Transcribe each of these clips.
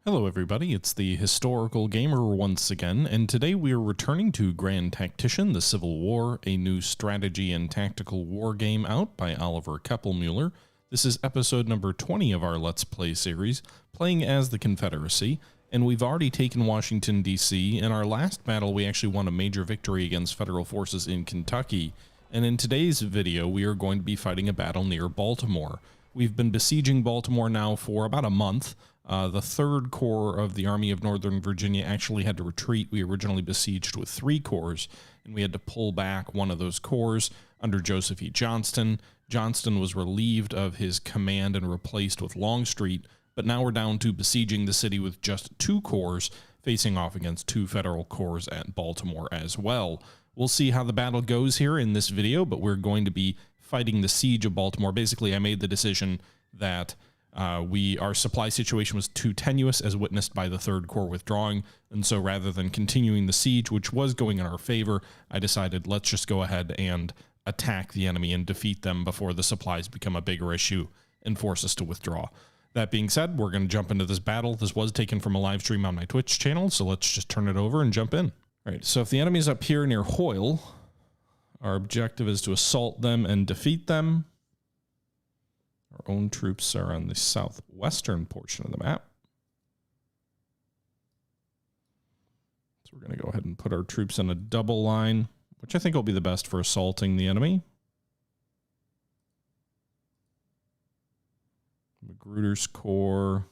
Hello everybody, it's the Historical Gamer once again, and today we are returning to Grand Tactician, the Civil War, a new strategy and tactical war game out by Oliver Keppelmuller. This is episode number 20 of our Let's Play series, playing as the Confederacy, and we've already taken Washington, D.C. In our last battle, we actually won a major victory against federal forces in Kentucky, and in today's video, we are going to be fighting a battle near Baltimore. We've been besieging Baltimore now for about a month. The Third Corps of the Army of Northern Virginia actually had to retreat. We originally besieged with 3 corps, and we had to pull back one of those corps under Joseph E. Johnston. Johnston was relieved of his command and replaced with Longstreet, but now we're down to besieging the city with just 2 corps, facing off against 2 federal corps at Baltimore as well. We'll see how the battle goes here in this video, but we're going to be fighting the siege of Baltimore. Basically, I made the decision that our supply situation was too tenuous, as witnessed by the Third Corps withdrawing, and so rather than continuing the siege, which was going in our favor, I decided let's just go ahead and attack the enemy and defeat them before the supplies become a bigger issue and force us to withdraw. That being said, we're going to jump into this battle. This was taken from a live stream on my Twitch channel, so let's just turn it over and jump in. All right, so if the enemy's up here near Hoyle, our objective is to assault them and defeat them. Our own troops are on the southwestern portion of the map. So we're going to go ahead and put our troops in a double line, which I think will be the best for assaulting the enemy. Magruder's Corps.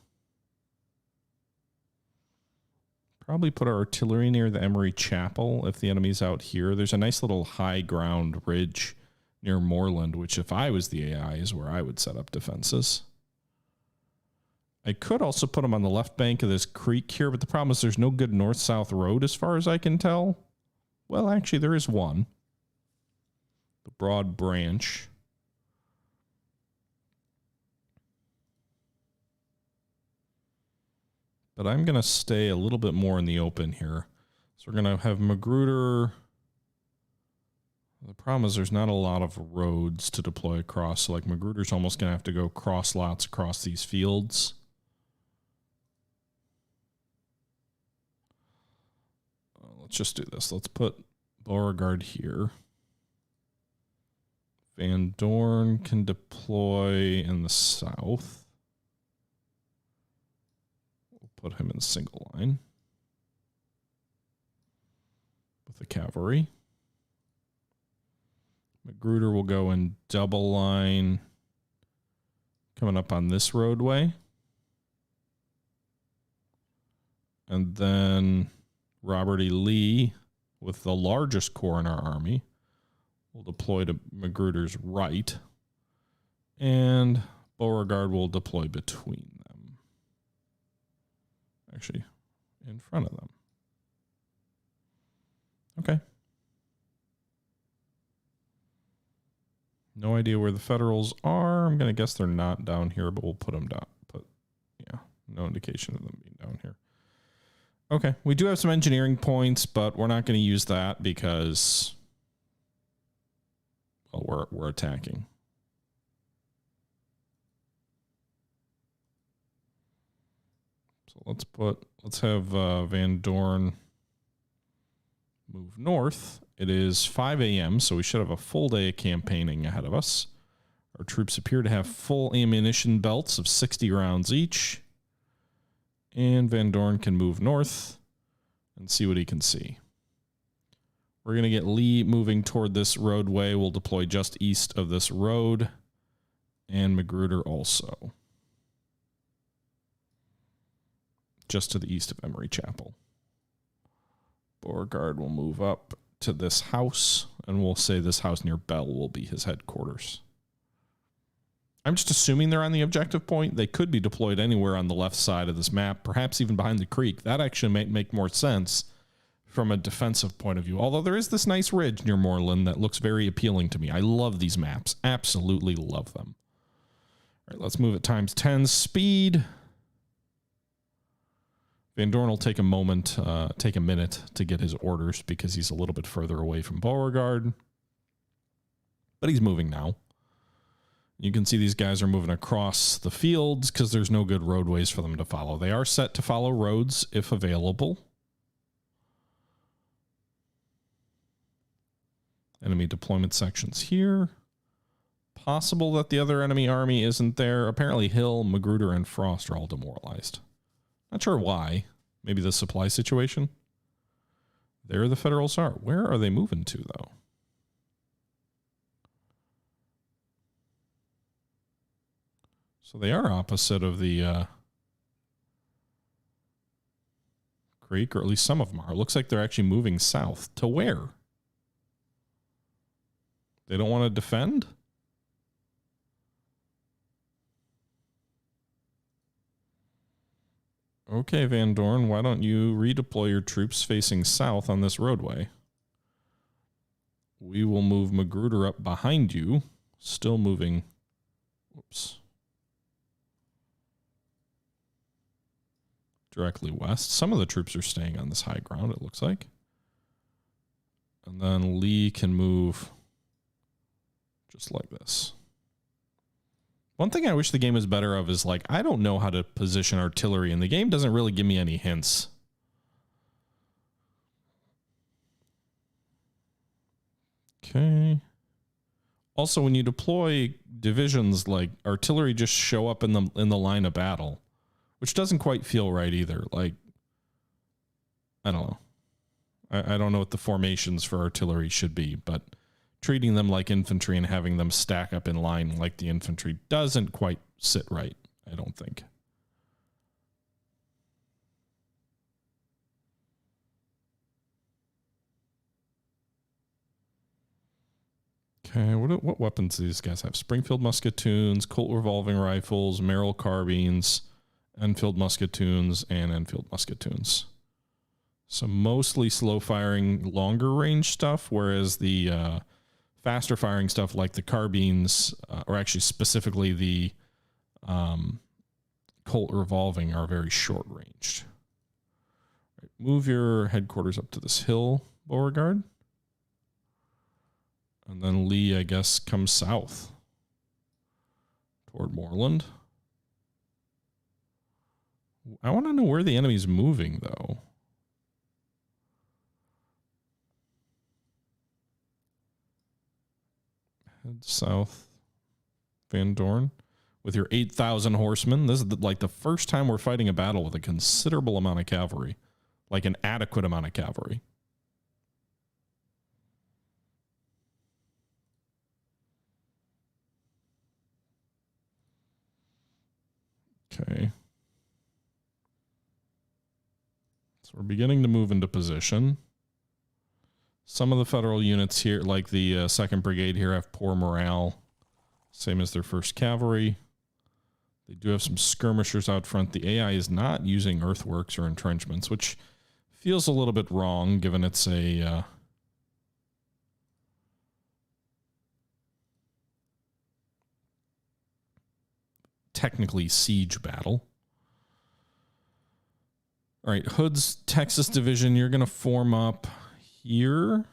Probably put our artillery near the Emory Chapel if the enemy's out here. There's a nice little high ground ridge near Moreland, which if I was the AI is where I would set up defenses. I could also put them on the left bank of this creek here, but the problem is there's no good north-south road as far as I can tell. Well, actually there is one. The Broad Branch. But I'm going to stay a little bit more in the open here. So we're going to have Magruder. The problem is there's not a lot of roads to deploy across. So like Magruder's almost going to have to go cross lots across these fields. Let's just do this. Let's put Beauregard here. Van Dorn can deploy in the south. We'll put him in single line with the cavalry. Magruder will go in double line coming up on this roadway. And then Robert E. Lee, with the largest corps in our army, will deploy to Magruder's right. And Beauregard will deploy between them. Actually, in front of them. Okay. No idea where the Federals are. I'm going to guess they're not down here, but we'll put them down. Yeah, no indication of them being down here. Okay, we do have some engineering points, but we're not going to use that because, well, we're attacking. So let's have Van Dorn move north. It is 5 a.m., so we should have a full day of campaigning ahead of us. Our troops appear to have full ammunition belts of 60 rounds each. And Van Dorn can move north and see what he can see. We're going to get Lee moving toward this roadway. We'll deploy just east of this road. And Magruder also. Just to the east of Emory Chapel. Beauregard will move up to this house, and we'll say this house near Bell will be his headquarters. I'm just assuming they're on the objective point. They could be deployed anywhere on the left side of this map, perhaps even behind the creek. That actually might make more sense from a defensive point of view, although there is this nice ridge near Moreland that looks very appealing to me. I love these maps. Absolutely love them. All right, let's move at times 10 speed. Van Dorn will take a minute to get his orders because he's a little bit further away from Beauregard. But he's moving now. You can see these guys are moving across the fields because there's no good roadways for them to follow. They are set to follow roads if available. Enemy deployment sections here. Possible that the other enemy army isn't there. Apparently Hill, Magruder, and Frost are all demoralized. Not sure why. Maybe the supply situation. There the Federals are. Where are they moving to, though? So they are opposite of the creek, or at least some of them are. It looks like they're actually moving south. To where? They don't want to defend? Okay, Van Dorn, why don't you redeploy your troops facing south on this roadway? We will move Magruder up behind you, still moving. Whoops. Directly west. Some of the troops are staying on this high ground, it looks like. And then Lee can move just like this. One thing I wish the game was better of is, like, I don't know how to position artillery, and the game doesn't really give me any hints. Okay. Also, when you deploy divisions, like, artillery just show up in the line of battle, which doesn't quite feel right either. Like, I don't know. I don't know what the formations for artillery should be, but treating them like infantry and having them stack up in line like the infantry doesn't quite sit right, I don't think. Okay, what weapons do these guys have? Springfield musketoons, Colt revolving rifles, Merrill carbines, Enfield musketoons, and Enfield musketoons. So mostly slow firing, longer range stuff, whereas the faster firing stuff like the carbines, or actually specifically the Colt revolving, are very short ranged. Right, move your headquarters up to this hill, Beauregard. And then Lee, I guess, comes south toward Moreland. I want to know where the enemy's moving, though. Head south, Van Dorn, with your 8,000 horsemen. This is like the first time we're fighting a battle with a considerable amount of cavalry, like an adequate amount of cavalry. Okay. So we're beginning to move into position. Some of the federal units here, like the 2nd Brigade here, have poor morale, same as their 1st Cavalry. They do have some skirmishers out front. The AI is not using earthworks or entrenchments, which feels a little bit wrong, given it's a technically siege battle. All right, Hood's Texas Division, you're going to form up here.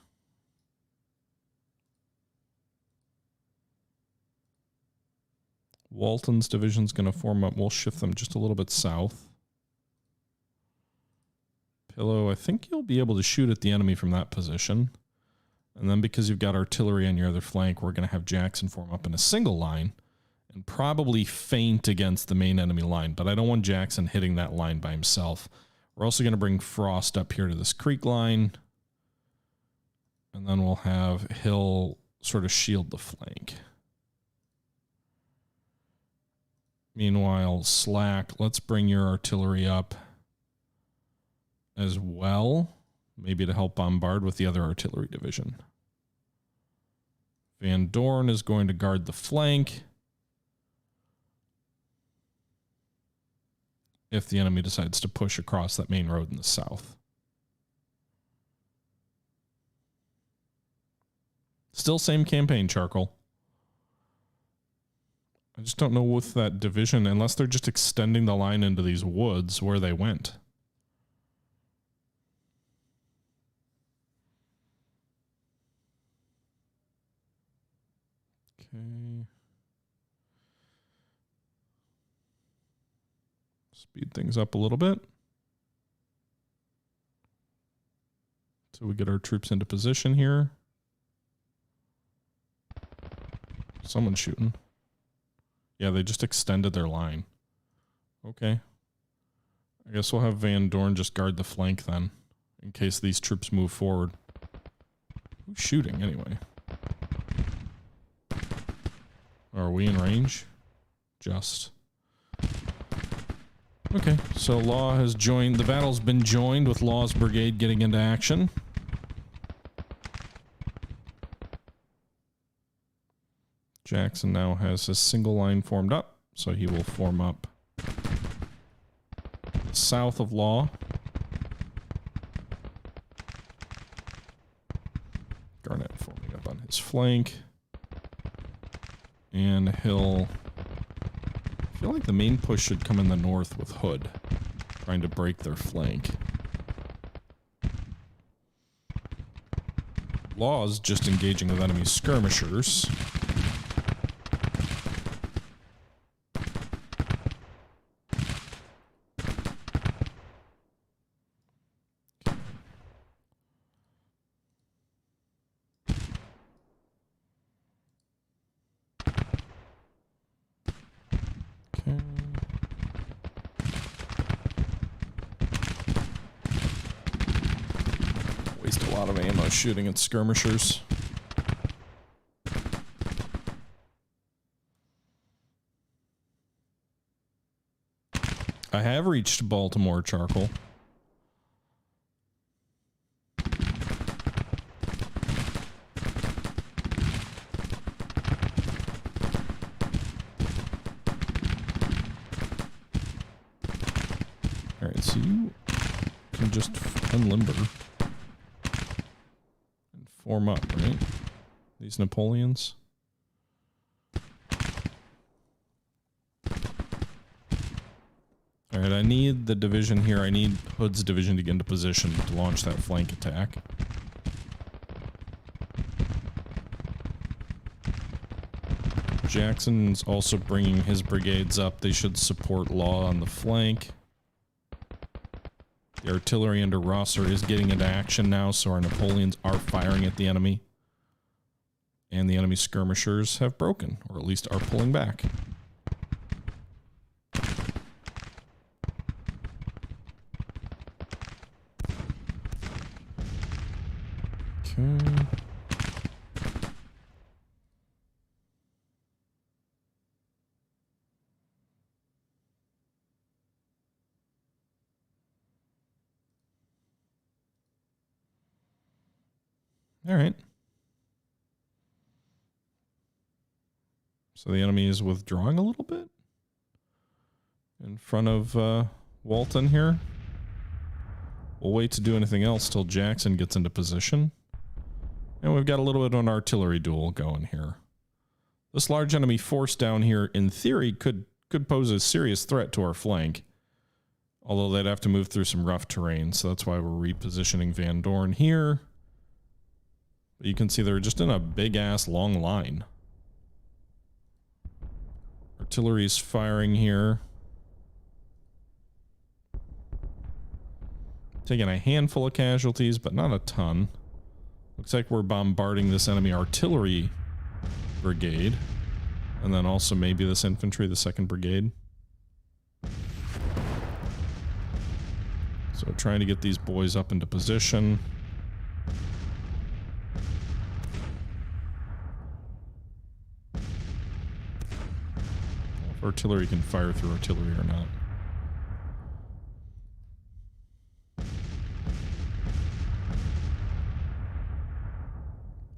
Walton's division's going to form up. We'll shift them just a little bit south. Pillow, I think you'll be able to shoot at the enemy from that position. And then because you've got artillery on your other flank, we're going to have Jackson form up in a single line and probably feint against the main enemy line. But I don't want Jackson hitting that line by himself. We're also going to bring Frost up here to this creek line. And then we'll have Hill sort of shield the flank. Meanwhile, Slack, let's bring your artillery up as well. Maybe to help bombard with the other artillery division. Van Dorn is going to guard the flank if the enemy decides to push across that main road in the south. Still same campaign, Charcoal. I just don't know with that division, unless they're just extending the line into these woods, where they went. Okay. Speed things up a little bit. So we get our troops into position here. Someone's shooting. Yeah, they just extended their line. Okay. I guess we'll have Van Dorn just guard the flank then, in case these troops move forward. Who's shooting anyway? Are we in range? Just. Okay, so Law has joined. The battle's been joined with Law's brigade getting into action. Jackson now has a single line formed up, so he will form up south of Law. Garnett forming up on his flank. And he'll... I feel like the main push should come in the north with Hood, trying to break their flank. Law's just engaging with enemy skirmishers. Shooting at skirmishers. I have reached Baltimore, Charcoal. Alright, so you can just unlimber. Form up, right? These Napoleons. Alright, I need the division here. I need Hood's division to get into position to launch that flank attack. Jackson's also bringing his brigades up. They should support Law on the flank. The artillery under Rosser is getting into action now, so our Napoleons are firing at the enemy. And the enemy skirmishers have broken, or at least are pulling back. Okay. All right. So the enemy is withdrawing a little bit in front of Walton here. We'll wait to do anything else till Jackson gets into position. And we've got a little bit of an artillery duel going here. This large enemy force down here, in theory, could pose a serious threat to our flank. Although they'd have to move through some rough terrain, so that's why we're repositioning Van Dorn here. But you can see they're just in a big-ass long line. Artillery's firing here. Taking a handful of casualties, but not a ton. Looks like we're bombarding this enemy artillery brigade. And then also maybe this infantry, the 2nd Brigade. So trying to get these boys up into position. If artillery can fire through artillery or not.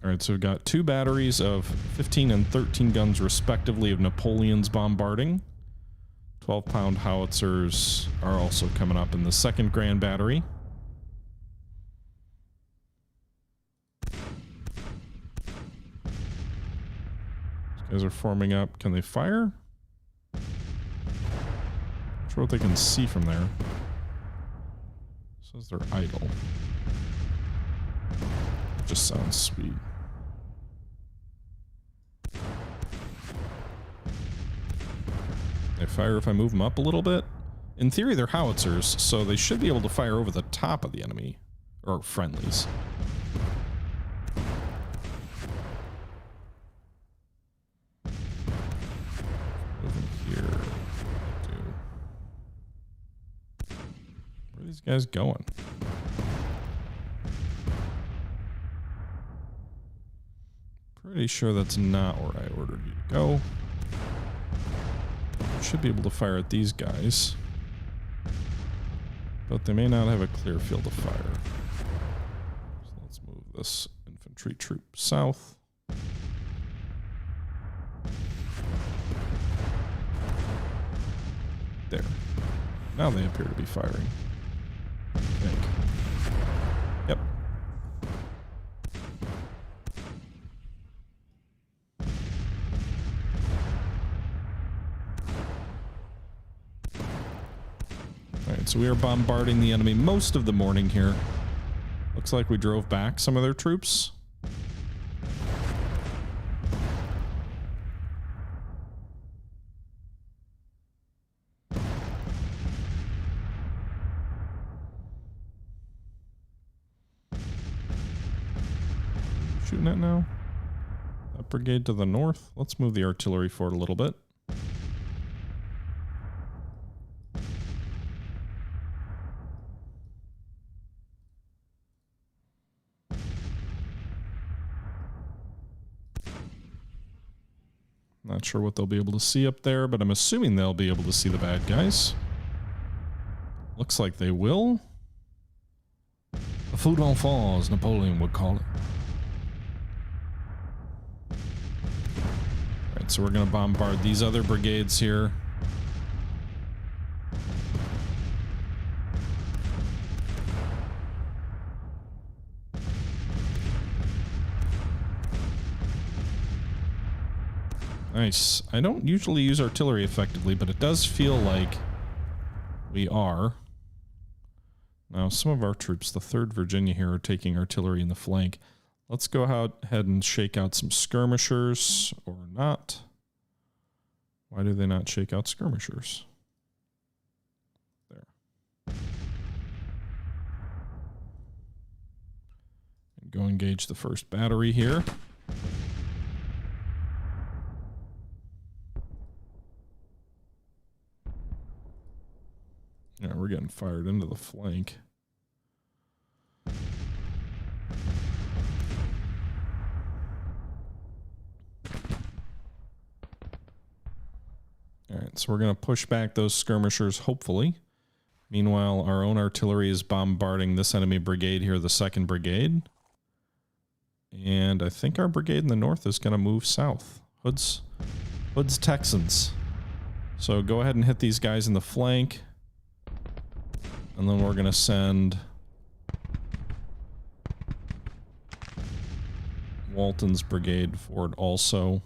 Alright, so we've got 2 batteries of 15 and 13 guns respectively of Napoleons bombarding. 12-pound howitzers are also coming up in the 2nd Grand Battery. These guys are forming up. Can they fire? Not sure what they can see from there. It says they're idle. It just sounds sweet. They fire if I move them up a little bit. In theory, they're howitzers, so they should be able to fire over the top of the enemy. Or friendlies. Over here. Where are these guys going? Pretty sure that's not where I ordered you to go. Should be able to fire at these guys. But they may not have a clear field of fire. So let's move this infantry troop south. There. Now they appear to be firing. I think. Yep. Alright, so we are bombarding the enemy most of the morning here. Looks like we drove back some of their troops. Shooting at now? That brigade to the north. Let's move the artillery forward a little bit. Not sure what they'll be able to see up there, but I'm assuming they'll be able to see the bad guys. Looks like they will. A feu d'enfant, as Napoleon would call it. Alright, so we're going to bombard these other brigades here. Nice. I don't usually use artillery effectively, but it does feel like we are. Now, some of our troops, the 3rd Virginia here, are taking artillery in the flank. Let's go ahead and shake out some skirmishers, or not. Why do they not shake out skirmishers? There. And go engage the 1st battery here. Yeah, we're getting fired into the flank. Alright, so we're going to push back those skirmishers, hopefully. Meanwhile, our own artillery is bombarding this enemy brigade here, the 2nd Brigade. And I think our brigade in the north is going to move south. Hood's Texans. So go ahead and hit these guys in the flank. And then we're going to send Walton's brigade forward also.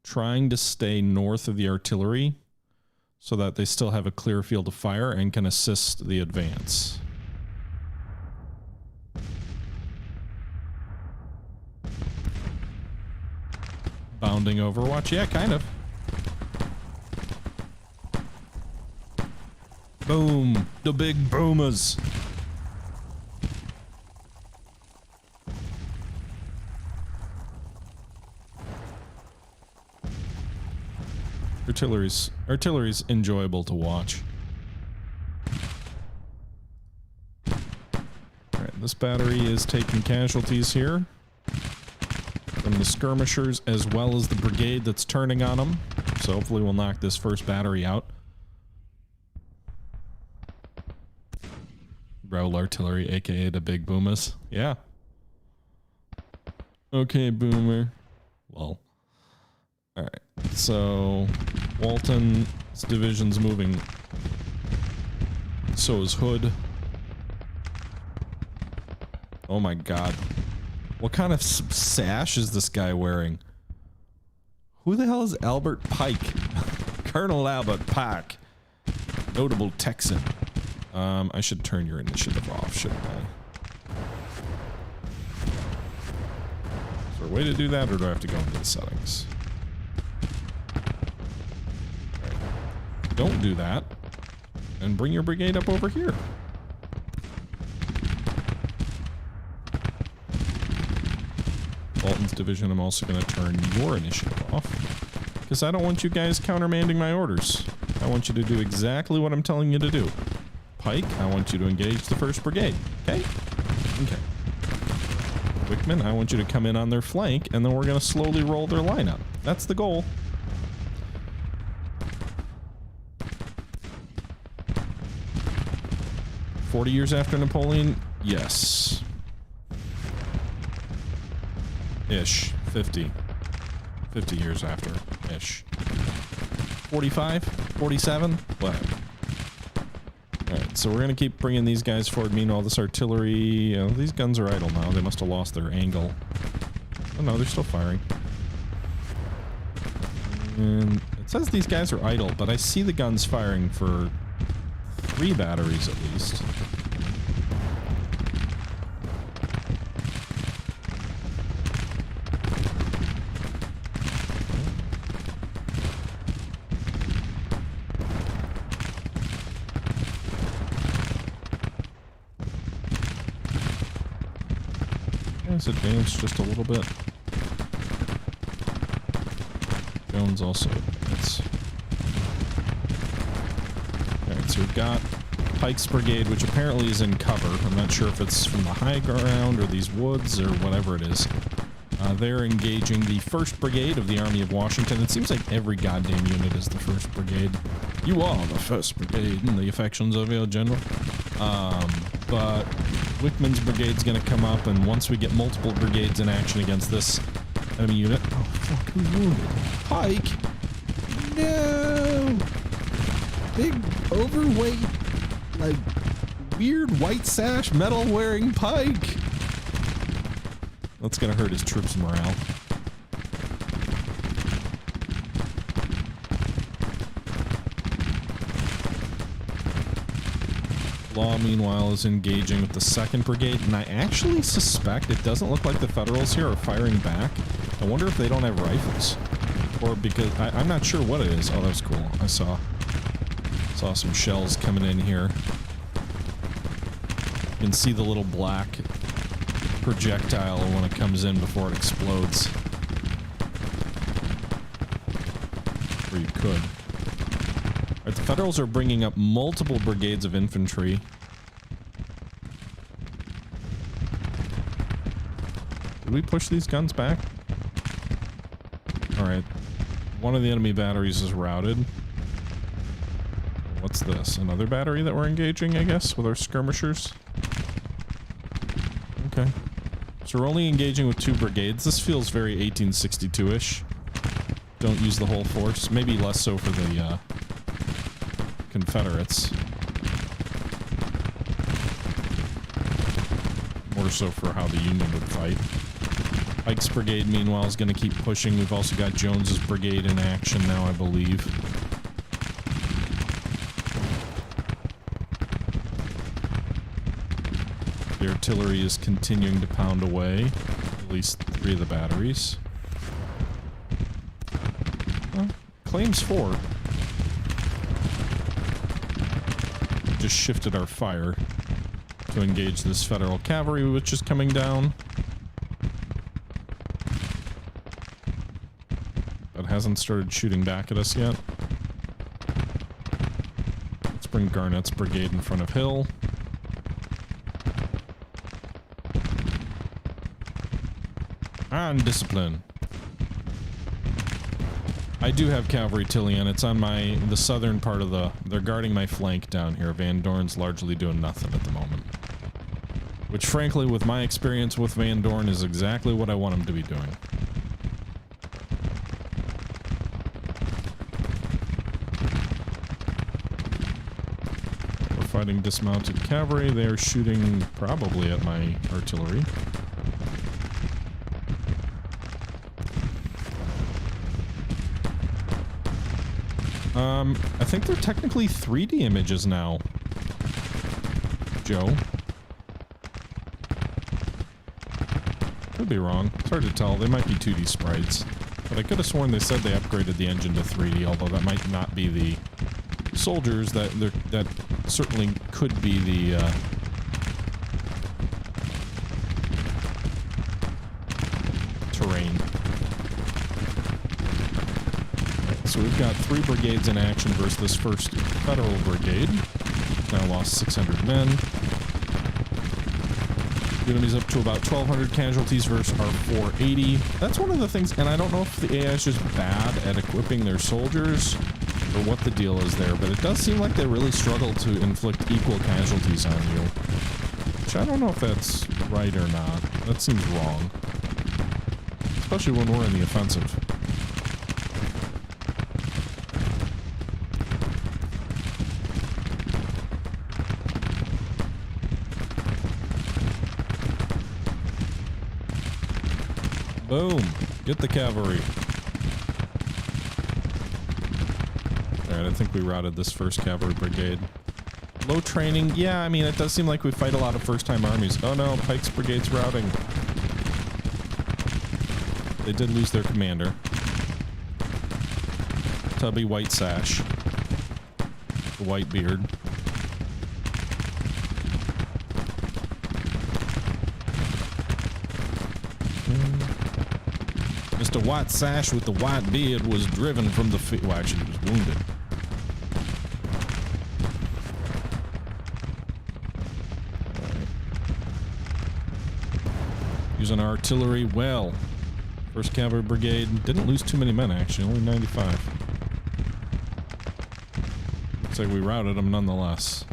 Trying to stay north of the artillery so that they still have a clear field of fire and can assist the advance. Bounding Overwatch? Yeah, kind of. Boom! The big boomers! Artillery's enjoyable to watch. Alright, this battery is taking casualties here from the skirmishers as well as the brigade that's turning on them. So hopefully we'll knock this 1st battery out. Roll artillery, aka the big boomers. Yeah. Okay, boomer. Well. Alright, so Walton's division's moving. So is Hood. Oh my god. What kind of sash is this guy wearing? Who the hell is Albert Pike? Colonel Albert Pike. Notable Texan. I should turn your initiative off, shouldn't I? Is there a way to do that, or do I have to go into the settings? Right. Don't do that. And bring your brigade up over here. Bolton's division, I'm also going to turn your initiative off. Because I don't want you guys countermanding my orders. I want you to do exactly what I'm telling you to do. Pike, I want you to engage the 1st Brigade. Okay? Okay. Wickman, I want you to come in on their flank, and then we're going to slowly roll their lineup. That's the goal. "40 years after Napoleon?" Yes. Ish. 50. 50 years after. Ish. 45? 47? Whatever. Alright, so we're going to keep bringing these guys forward. Meanwhile, this artillery... these guns are idle now. They must have lost their angle. Oh no, they're still firing. And it says these guys are idle, but I see the guns firing for 3 batteries at least. Let's advance just a little bit. Jones also advance. Alright, so we've got Pike's Brigade, which apparently is in cover. I'm not sure if it's from the high ground or these woods or whatever it is. They're engaging the 1st Brigade of the Army of Washington. It seems like every goddamn unit is the 1st Brigade. You are the 1st Brigade in the affections of your general. But Wickman's Brigade's gonna come up, and once we get multiple brigades in action against this enemy unit... Oh, fuck, who's wounded? Pike! No! Big, overweight, like, weird white sash, metal-wearing Pike! That's gonna hurt his troops' morale. Law, meanwhile, is engaging with the 2nd Brigade, and I actually suspect it doesn't look like the Federals here are firing back. I wonder if they don't have rifles. Or because... I'm not sure what it is. Oh, that's cool. I saw some shells coming in here. You can see the little black projectile when it comes in before it explodes. Or you could. Alright, the Federals are bringing up multiple brigades of infantry. Did we push these guns back? Alright. One of the enemy batteries is routed. What's this? Another battery that we're engaging, I guess, with our skirmishers? Okay. So we're only engaging with 2 brigades. This feels very 1862-ish. Don't use the whole force. Maybe less so for the, Confederates. More so for how the Union would fight. Pike's Brigade, meanwhile, is going to keep pushing. We've also got Jones's Brigade in action now, I believe. The artillery is continuing to pound away. At least 3 of the batteries. Well, claims 4. Just shifted our fire to engage this Federal cavalry, which is coming down. But hasn't started shooting back at us yet. Let's bring Garnett's Brigade in front of Hill. And discipline. I do have cavalry, Tillian. It's on the southern part of the... They're guarding my flank down here. Van Dorn's largely doing nothing at the moment. Which, frankly, with my experience with Van Dorn, is exactly what I want him to be doing. We're fighting dismounted cavalry. They are shooting probably at my artillery. I think they're technically 3D images now. Joe. Could be wrong. It's hard to tell. They might be 2D sprites. But I could have sworn they said they upgraded the engine to 3D, although that might not be the soldiers that certainly could be the terrain. So we've got 3 brigades in action versus this first Federal brigade. Now lost 600 men. The enemy's up to about 1,200 casualties versus our 480. That's one of the things, and I don't know if the AI is just bad at equipping their soldiers or what the deal is there, but it does seem like they really struggle to inflict equal casualties on you. Which I don't know if that's right or not. That seems wrong. Especially when we're in the offensive. Boom. Get the cavalry. Alright, I think we routed this first cavalry brigade. Low training. Yeah, I mean, it does seem like we fight a lot of first-time armies. Oh no, Pike's brigade's routing. They did lose their commander. Tubby White Sash. The white beard. Mr. White Sash with the white beard was driven from the field. Well, actually, he was wounded. Right. Using artillery well. First Cavalry Brigade didn't lose too many men, actually, only 95. Looks like we routed them nonetheless.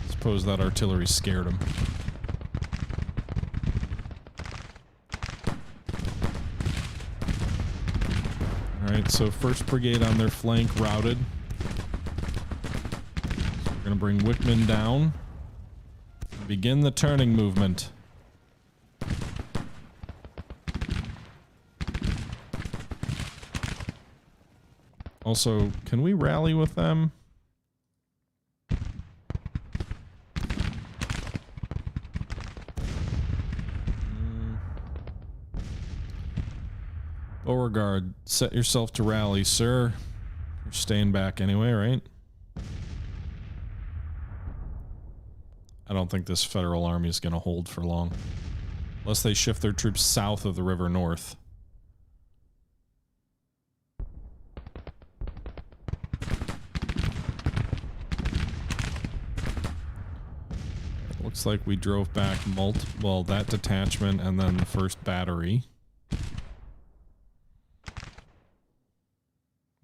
Suppose that artillery scared them. Alright, so 1st Brigade on their flank routed. So we're gonna bring Wickman down. Begin the turning movement. Also, can we rally with them? Beauregard, set yourself to rally, sir. You're staying back anyway, right? I don't think this federal army is going to hold for long. Unless they shift their troops south of the river north. Looks like we drove back well, that detachment and then the 1st battery.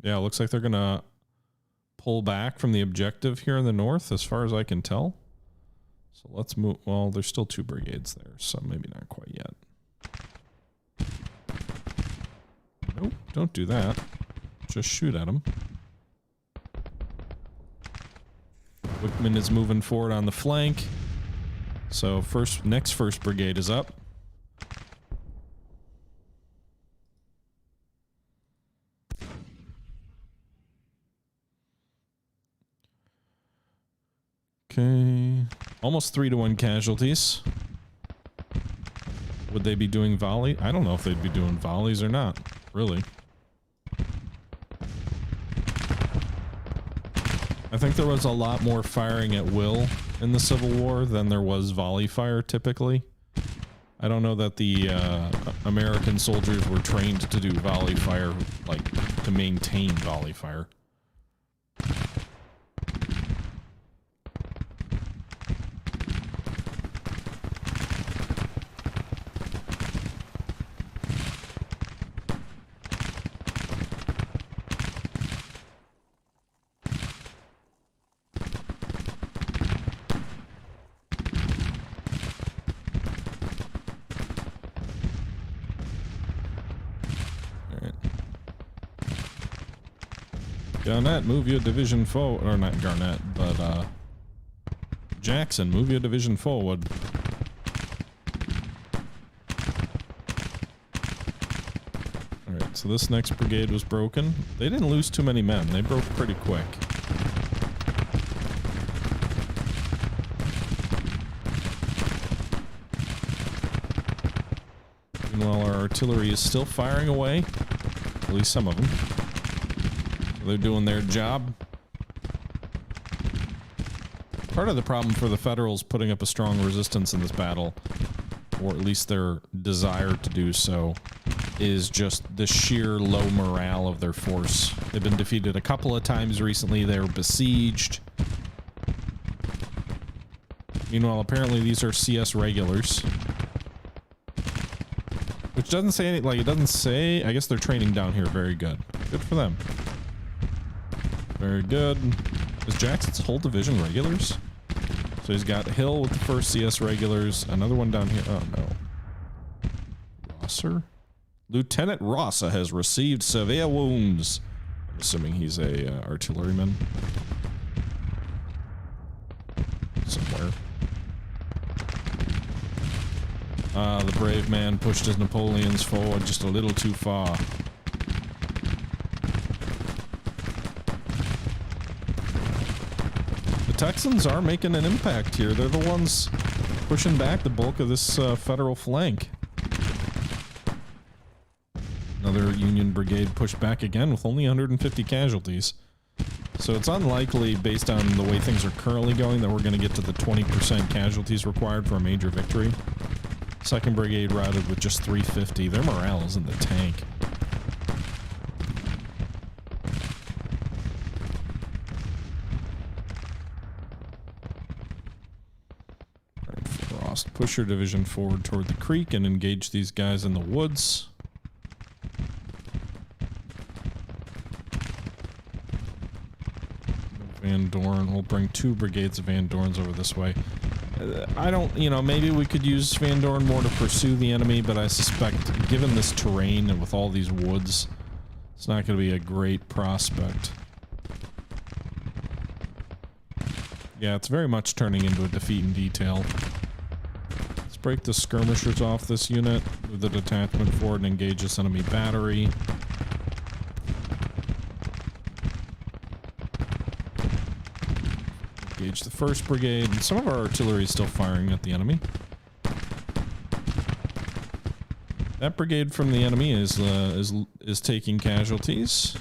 Yeah, it looks like they're gonna pull back from the objective here in the north, as far as I can tell. So let's move. Well, there's still 2 brigades there, so maybe not quite yet. Nope, don't do that. Just shoot at them. Wickman is moving forward on the flank. So next 1st Brigade is up. Okay. Almost 3-to-1 casualties. Would they be doing volley? I don't know if they'd be doing volleys or not, really. I think there was a lot more firing at will in the Civil War than there was volley fire typically. I don't know that the American soldiers were trained to do volley fire, like to maintain volley fire. Garnett, move your division forward. Or not Garnett, but Jackson, move your division forward. Alright, so this next brigade was broken. They didn't lose too many men. They broke pretty quick. Meanwhile, our artillery is still firing away. At least some of them. They're doing their job. Part of the problem for the Federals putting up a strong resistance in this battle, or at least their desire to do so, is just the sheer low morale of their force. They've been defeated a couple of times recently. They were besieged. Meanwhile, apparently these are CS regulars. Which doesn't say any, like, it doesn't say, I guess they're training down here. Very good. Good for them. Very good. Is Jackson's whole division regulars? So he's got Hill with the first CS regulars. Another one down here. Oh, no. Rosser? Lieutenant Rosser has received severe wounds. I'm assuming he's a artilleryman. Somewhere. The brave man pushed his Napoleons forward just a little too far. The Texans are making an impact here. They're the ones pushing back the bulk of this federal flank. Another Union brigade pushed back again with only 150 casualties. So it's unlikely, based on the way things are currently going, that we're going to get to the 20% casualties required for a major victory. 2nd Brigade routed with just 350. Their morale is in the tank. Alright, Frost, push your division forward toward the creek and engage these guys in the woods. Van Dorn, we'll bring 2 brigades of Van Dorns over this way. I don't, you know, maybe we could use Van Dorn more to pursue the enemy, but I suspect, given this terrain and with all these woods, it's not going to be a great prospect. Yeah, it's very much turning into a defeat in detail. Let's break the skirmishers off this unit, move the detachment forward and engage this enemy battery. Engage the 1st Brigade. Some of our artillery is still firing at the enemy. That brigade from the enemy is taking casualties.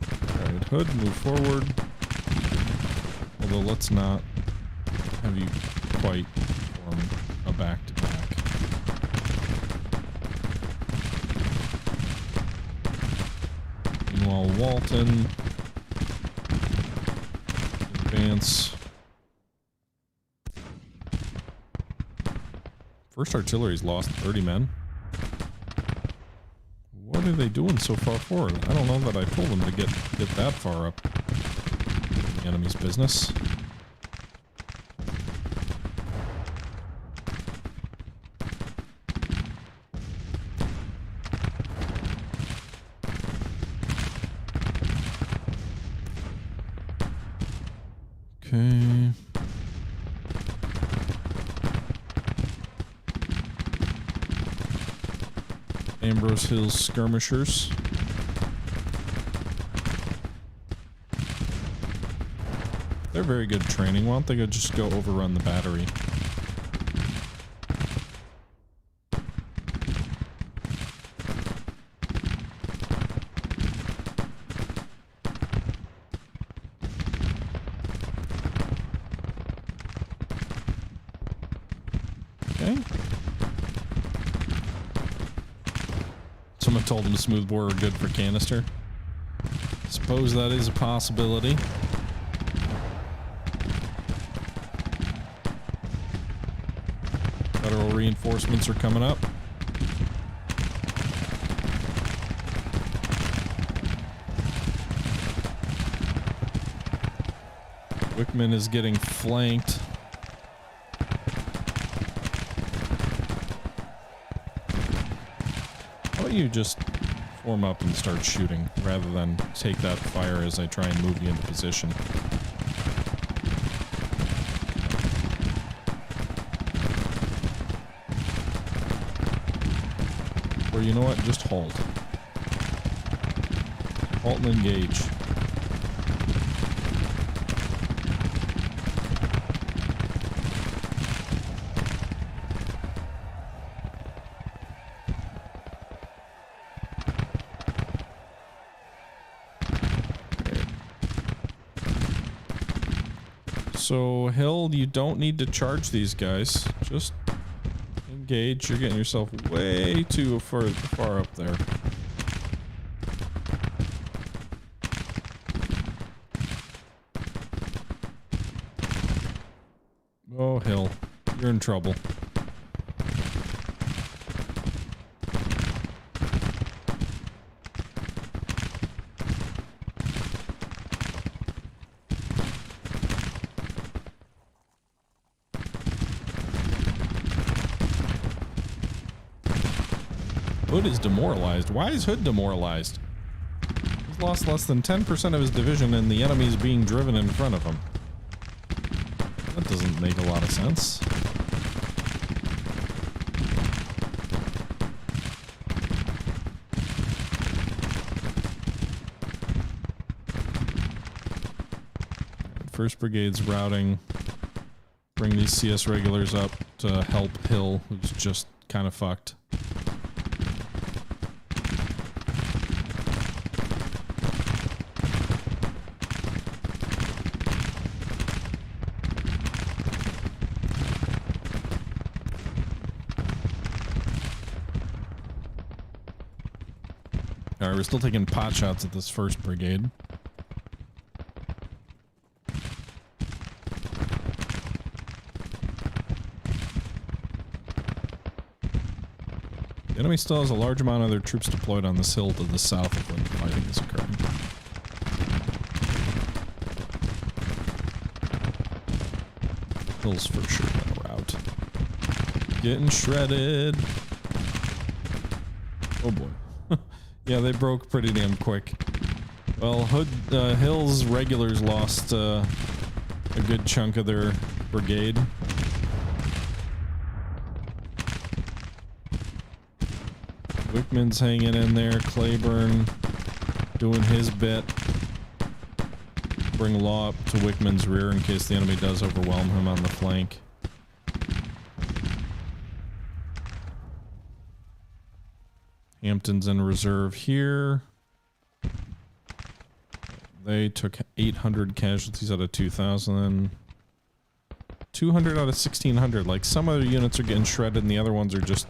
Alright, Hood, move forward. Although let's not have you quite form a back-to-back. Meanwhile, Walton. Advance. 1st Artillery's lost 30 men. What are they doing so far forward? I don't know that I told them to get that far up in the enemy's business. Okay. Ambrose Hills skirmishers. They're very good training. Why don't they just go overrun the battery? Someone told them smoothbore are good for canister. Suppose that is a possibility. Federal reinforcements are coming up. Wickman is getting flanked. You just form up and start shooting rather than take that fire as I try and move you into position. Or you know what? Just halt. Halt and engage. So, Hill, you don't need to charge these guys. Just engage. You're getting yourself way too far up there. Oh, Hill. You're in trouble. Hood is demoralized. Why is Hood demoralized? He's lost less than 10% of his division and the enemy is being driven in front of him. That doesn't make a lot of sense. First Brigade's routing. Bring these CS regulars up to help Hill, who's just kind of fucked. Alright, we're still taking pot shots at this first brigade. The enemy still has a large amount of their troops deployed on this hill to the south of where the fighting is occurring. Hill's for sure gonna rout. Getting shredded. Oh boy. Yeah, they broke pretty damn quick. Well, Hill's regulars lost a good chunk of their brigade. Wickman's hanging in there. Claiborne doing his bit. Bring Law up to Wickman's rear in case the enemy does overwhelm him on the flank. Hampton's in reserve here. They took 800 casualties out of 2,000. 200 out of 1,600. Like, some other units are getting shredded and the other ones are just...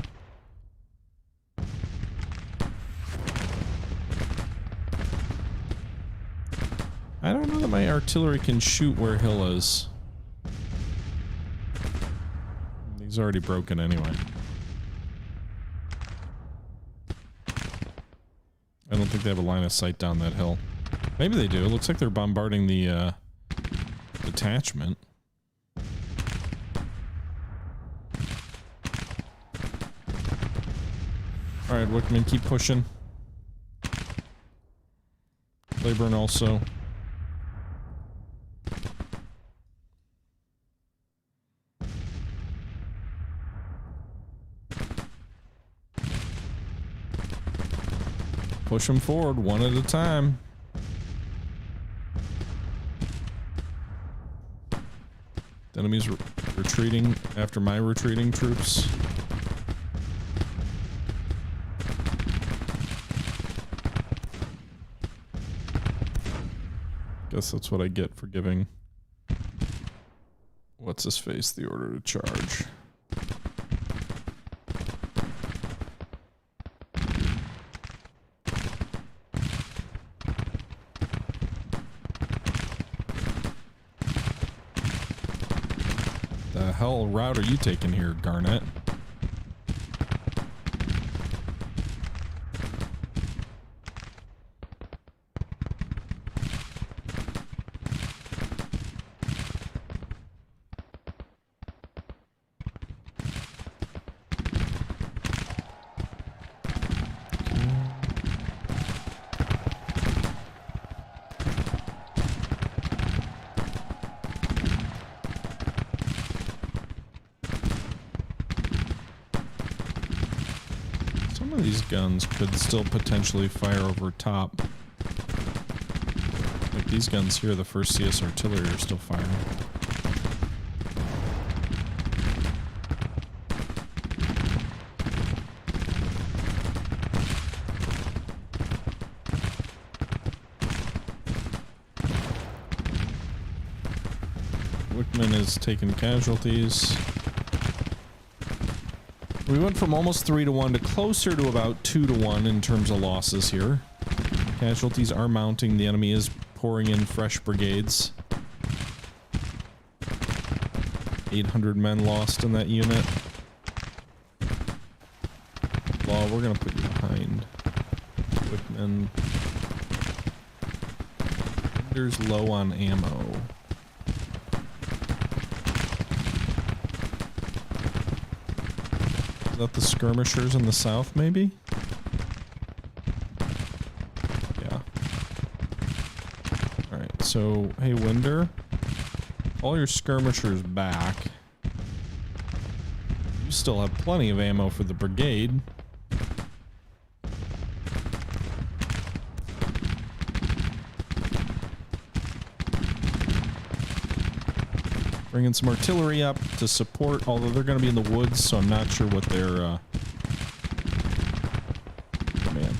I don't know that my artillery can shoot where Hill is. He's already broken anyway. I don't think they have a line of sight down that hill. Maybe they do. It looks like they're bombarding the detachment. Alright, Wickman, keep pushing. Claiborne also. Push them forward one at a time. The enemy's retreating after my retreating troops. Guess that's what I get for giving what's his face the order to charge. The hell route are you taking here, Garnett? Guns could still potentially fire over top. Like these guns here, the first CS artillery are still firing. Wickman is taking casualties. We went from almost 3-1 to closer to about 2-1 in terms of losses here. Casualties are mounting. The enemy is pouring in fresh brigades. 800 men lost in that unit. Law, we're gonna put you behind. Wickman. There's low on ammo. Is that the skirmishers in the south, maybe? Yeah. Alright, so, hey, Winder. All your skirmishers back. You still have plenty of ammo for the brigade. Bringing some artillery up to support, although they're going to be in the woods, so I'm not sure what their, oh man.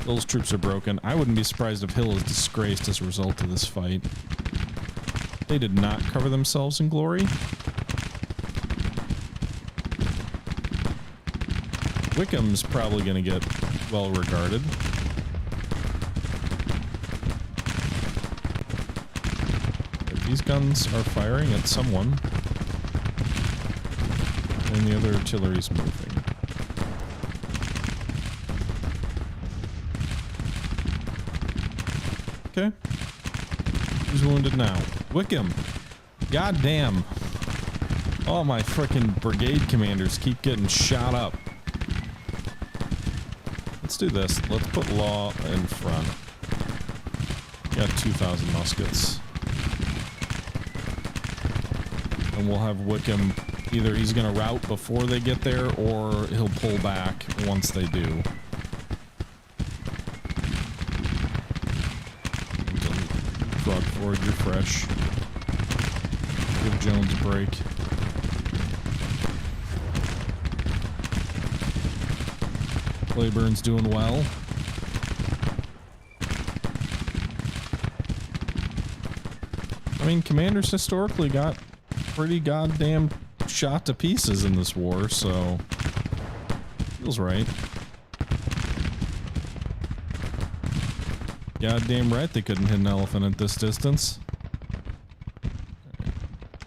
Hill's troops are broken. I wouldn't be surprised if Hill is disgraced as a result of this fight. They did not cover themselves in glory. Wickham's probably going to get well regarded. These guns are firing at someone. And the other artillery's moving. Okay. Who's wounded now? Wickham! Goddamn! All my frickin' brigade commanders keep getting shot up. Let's do this. Let's put Law in front. Got 2,000 muskets. And we'll have Wickham, either he's going to rout before they get there, or he'll pull back once they do. Frog forward, you're fresh. Give Jones a break. Clayburn's doing well. I mean, commanders historically got pretty goddamn shot to pieces in this war, so feels right. Goddamn right they couldn't hit an elephant at this distance.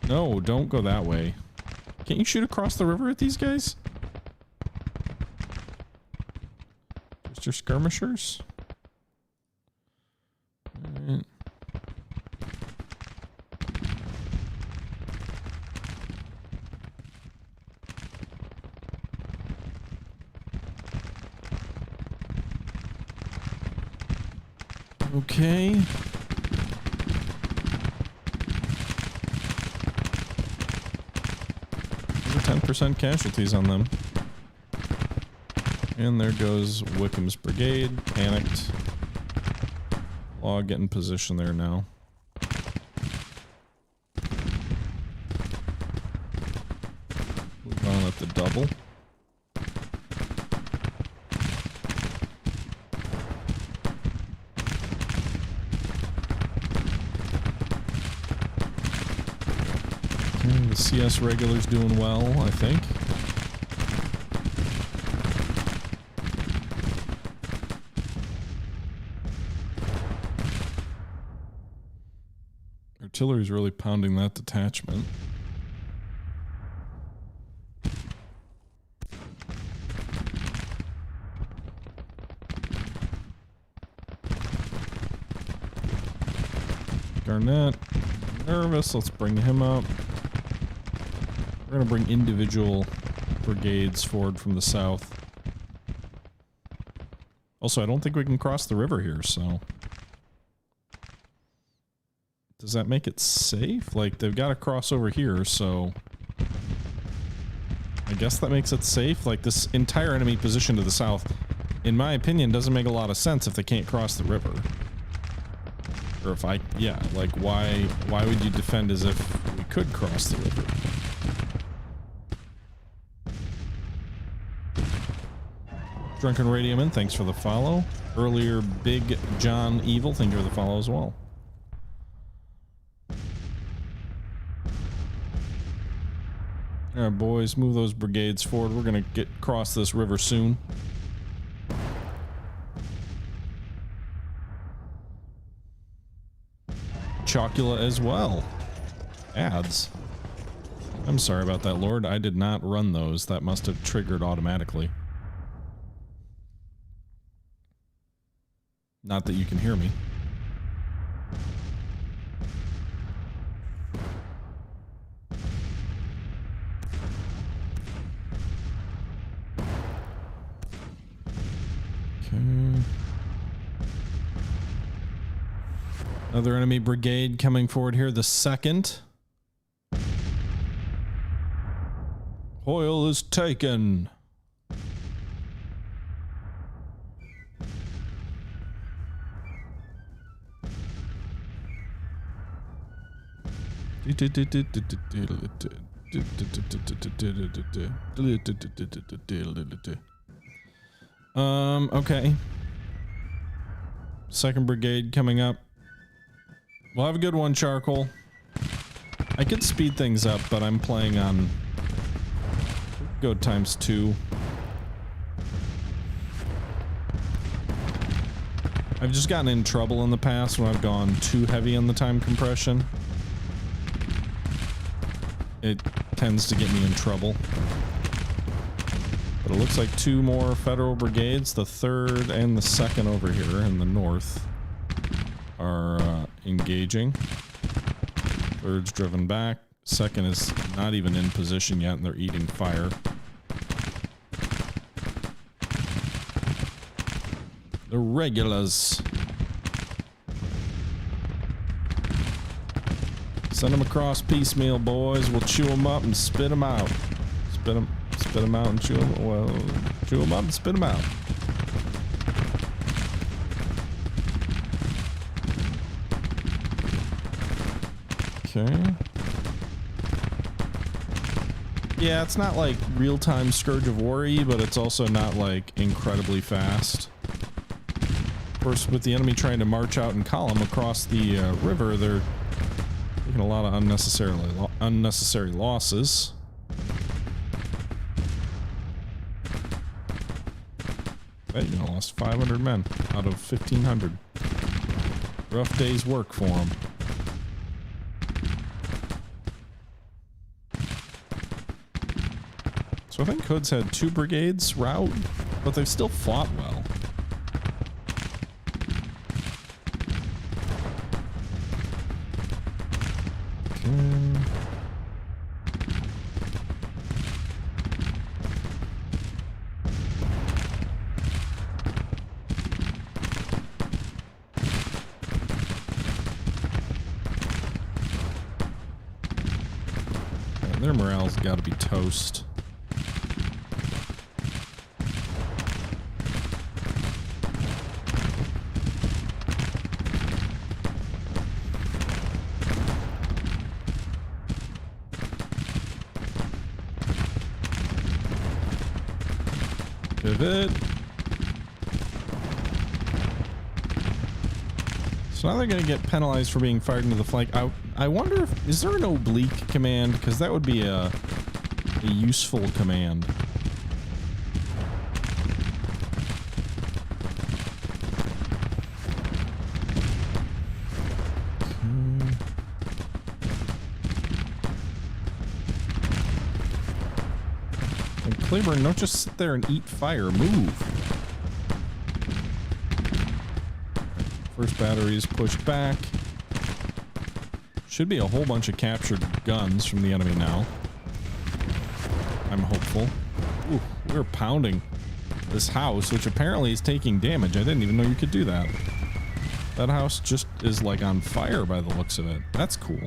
No, don't go that way. Can't you shoot across the river at these guys? Just your skirmishers? Alright. Okay. Over 10% casualties on them. And there goes Wickham's brigade. Panicked. Law getting position there now. Move on at the double. The CS regulars doing well, I think. Artillery's really pounding that detachment. Garnett, nervous, let's bring him up. We're gonna bring individual brigades forward from the south. Also, I don't think we can cross the river here, so... Does that make it safe? Like, they've got to cross over here, so... I guess that makes it safe. Like, this entire enemy position to the south, in my opinion, doesn't make a lot of sense if they can't cross the river. Or if I... Yeah, like, why would you defend as if we could cross the river? Drunken Radioman, thanks for the follow. Earlier, Big John Evil, thank you for the follow as well. All right, boys, move those brigades forward. We're gonna get across this river soon. Chocula as well. Ads. I'm sorry about that, Lord. I did not run those. That must have triggered automatically. Not that you can hear me. Okay. Another enemy brigade coming forward here. The second. Hoyle is taken. Okay. Second brigade coming up. We'll have a good one, Charcoal. I could speed things up, but I'm playing on go ×2. I've just gotten in trouble in the past when I've gone too heavy on the time compression. It tends to get me in trouble. But it looks like 2 more federal brigades, the 3rd and the 2nd over here in the north, are engaging. 3rd's driven back. 2nd is not even in position yet, and they're eating fire. The regulars. Send them across piecemeal, boys. We'll chew them up and spit them out. Spit them out and chew them. Well, chew them up and spit them out. Okay. Yeah, it's not like real-time Scourge of War-y, but it's also not like incredibly fast. Of course, with the enemy trying to march out in column across the river, they're taking a lot of unnecessary losses. I bet you lost 500 men out of 1,500. Rough day's work for them. So I think Hood's had 2 brigades rout, but they've still fought well. Their morale's got to be toast. Pivot. So now they're going to get penalized for being fired into the flank. I wonder if, is there an oblique command? Because that would be a useful command. And Claiborne, don't just sit there and eat fire. Move. First battery is pushed back. Should be a whole bunch of captured guns from the enemy now. I'm hopeful. Ooh, we're pounding this house, which apparently is taking damage. I didn't even know you could do that. That house just is like on fire by the looks of it. That's cool.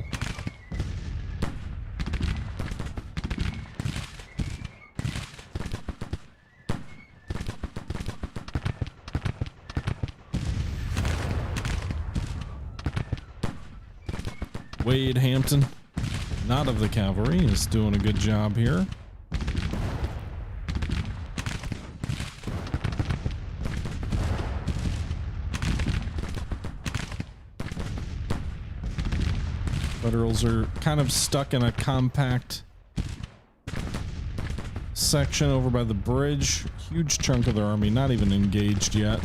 Wade Hampton, not of the cavalry, is doing a good job here. Federals are kind of stuck in a compact section over by the bridge. Huge chunk of their army not even engaged yet.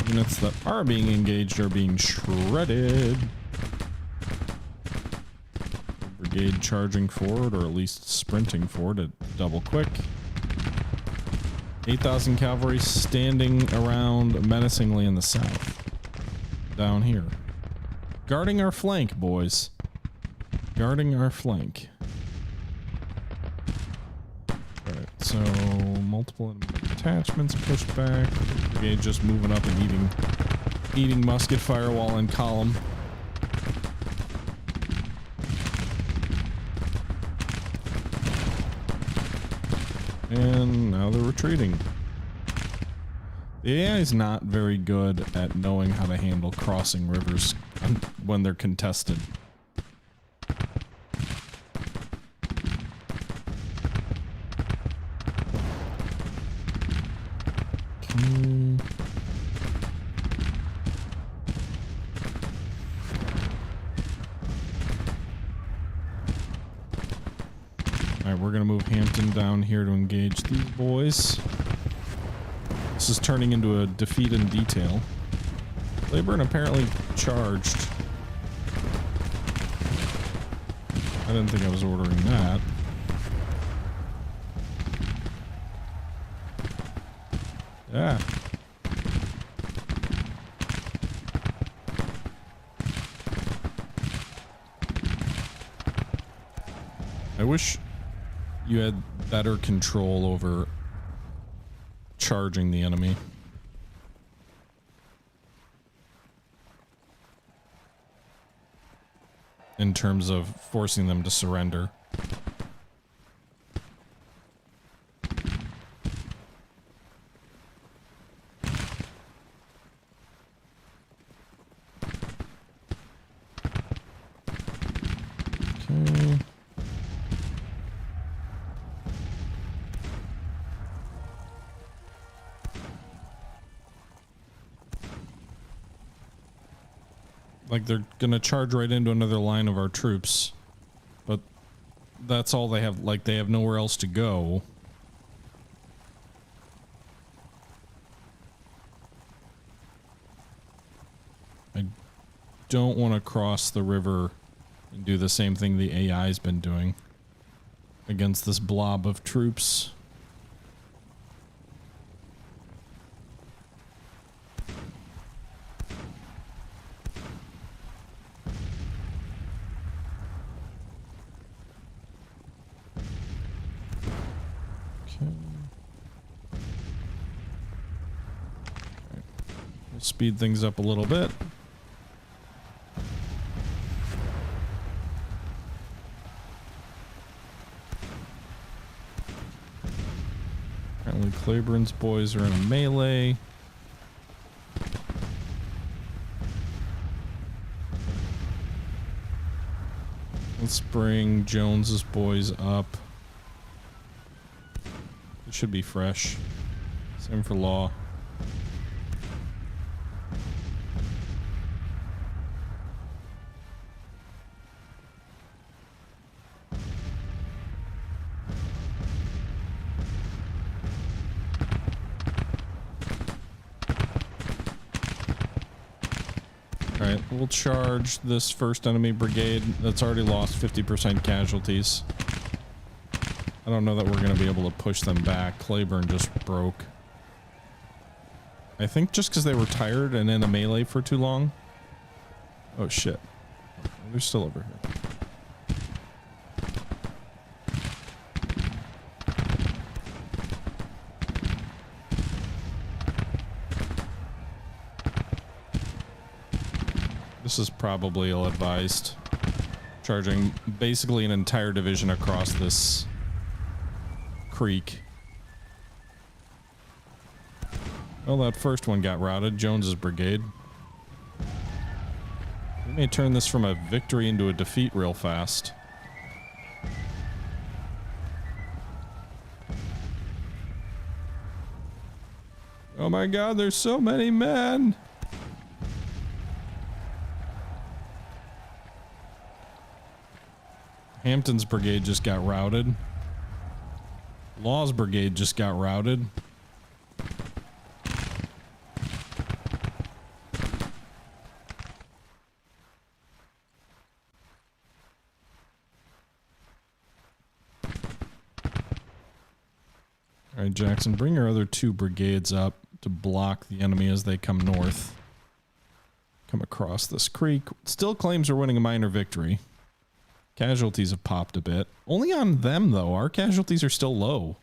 Units that are being engaged are being shredded. Brigade charging forward, or at least sprinting forward at double quick. 8,000 cavalry standing around menacingly in the south. Down here. Guarding our flank, boys. Guarding our flank. Alright, so multiple attachments pushed back. Brigade just moving up and eating musket fire while in column. And now they're retreating. The AI is not very good at knowing how to handle crossing rivers when they're contested. Alright, we're gonna move Hampton down here to engage these boys. This is turning into a defeat in detail. Claiborne apparently charged. I didn't think I was ordering that. Yeah. I wish you had better control over charging the enemy. In terms of forcing them to surrender. Okay. Like they're gonna charge right into another line of our troops, but that's all they have. Like they have nowhere else to go. I don't want to cross the river and do the same thing the AI's been doing against this blob of troops. Speed things up a little bit. Apparently Claiborne's boys are in a melee. Let's bring Jones's boys up. It should be fresh. Same for Law. Alright, we'll charge this first enemy brigade that's already lost 50% casualties. I don't know that we're going to be able to push them back. Claiborne just broke. I think just because they were tired and in a melee for too long. Oh shit. They're still over here. This is probably ill-advised. Charging basically an entire division across this creek. Well, that first one got routed. Jones's brigade. We may turn this from a victory into a defeat real fast. Oh my god, there's so many men! Hampton's brigade just got routed. Law's brigade just got routed. All right, Jackson, bring your other 2 brigades up to block the enemy as they come north. Come across this creek. Still claims we're winning a minor victory. Casualties have popped a bit. Only on them, though. Our casualties are still low.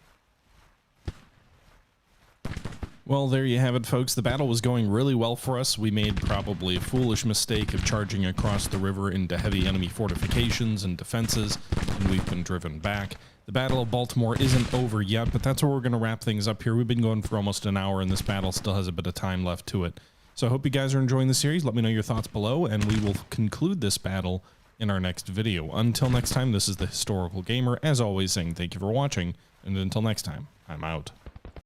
Well, there you have it, folks. The battle was going really well for us. We made probably a foolish mistake of charging across the river into heavy enemy fortifications and defenses, and we've been driven back. The Battle of Baltimore isn't over yet, but that's where we're going to wrap things up here. We've been going for almost an hour, and this battle still has a bit of time left to it. So I hope you guys are enjoying the series. Let me know your thoughts below, and we will conclude this battle in our next video. Until next time, this is the Historical Gamer, as always, saying thank you for watching, and until next time, I'm out.